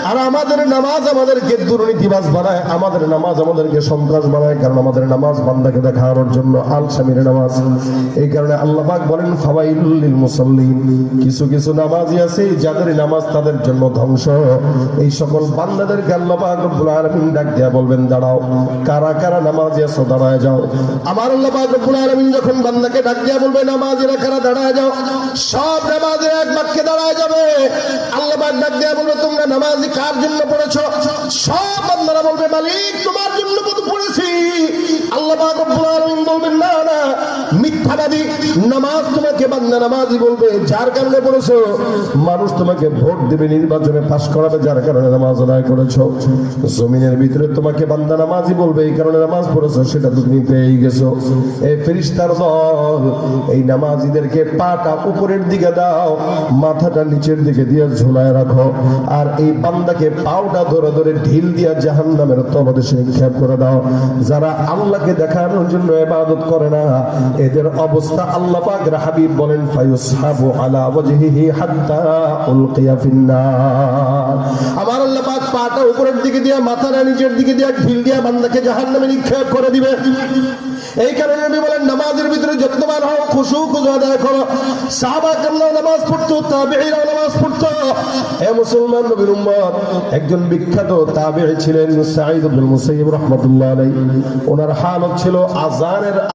আর আমাদের নামাজ আমাদেরকে দুর্নীতিবাজ বানায়, আমাদের নামাজ আমাদেরকে সন্ত্রাস বানায়। কারণ আমাদের নামাজ বান্দাকে দেখানোর জন্য আলসামির নামাজ। এই কারণে আল্লাহ পাক বলেন ফাওয়াইলুল লিল মুসাল্লিন, কিছু কিছু নামাজি আছে যাদের নামাজ তাদের জন্য ধ্বংস। এই সকল বান্দাদেরকে আল্লাহ পাক রব্বুল আলামিন ডাক দিয়া বলবেন দাঁড়াও, কারা কারা নামাজি আছো দাঁড়ায় যাও। আমার আল্লাহ পাক রব্বুল আলামিন যখন বান্দাকে ডাক দিয়া বলবে নামাজিরা কারা দাঁড়ায় যাও, সব নামাজিরা এক বাক্যে দাঁড়ায় যাবে। আল্লাহ পাক ডাক দিয়া বলবে তোমরা নামাজি কার জন্য পড়েছো? সব বান্দারা বলবে মালিক তোমার জন্য পড়েছি। আল্লাহ পাক রব্বুল আলামিন বলবেন না না, মিথ্যাবাদী, নামাজ তোমাকে বান্দা নামাজি বলবে যার কারণে পড়েছো। মানুষ তোমাকে ভোট দিবে, নির্বাচনে পাশ করাবে যার কারণে নামাজ আদায় করেছো। জমিনের ভিতরে তোমাকে বান্দা নামাজি বলবে এই কারণে নামাজ পড়েছো, সেটা তুমি পেয়ে গেছো। এই ফেরেশতার দল এই নামাজিদেরকে পাটা উপরের দিকে দাও, মাথাটা নিচের দিকে দিয়ে ঝুলায় রাখো, আর এই বান্দাকে পাউটা ধরে ধরে ঢিল দিয়া জাহান্নামের তলদেশে নিক্ষেপ করে দাও। যারা আল্লাহকে দেখানোর জন্য ইবাদত করে না, এদের অবস্থা আল্লাহ পাকের হাবিব বলেন ফায়ুসহাবু আলা ওয়াজহিহি হাত্তা উলকিয়া ফিন্নার। আমার আল্লাহ পাক পাটা উপরের দিকে দিয়া মাথাটা নিচের দিকে দিয়া ঢিল দিয়া বান্দাকে জাহান্নামে নিক্ষেপ করে দিবে। এই কারণে নবী বলেন নামাজের ভিতরে যত্নবান হও, খুশু আদায় করো। সাহাবা কেরাম নামাজ পড়তো, তাবেঈরা নামাজ পড়তো। হে মুসলমান নবীর উম্মত, একজন বিখ্যাত তাবেঈ ছিলেন সাঈদ ইবনে মুসাইয়্যিব রাহমাতুল্লাহ আলাইহি। ওনার হালত ছিল আযানের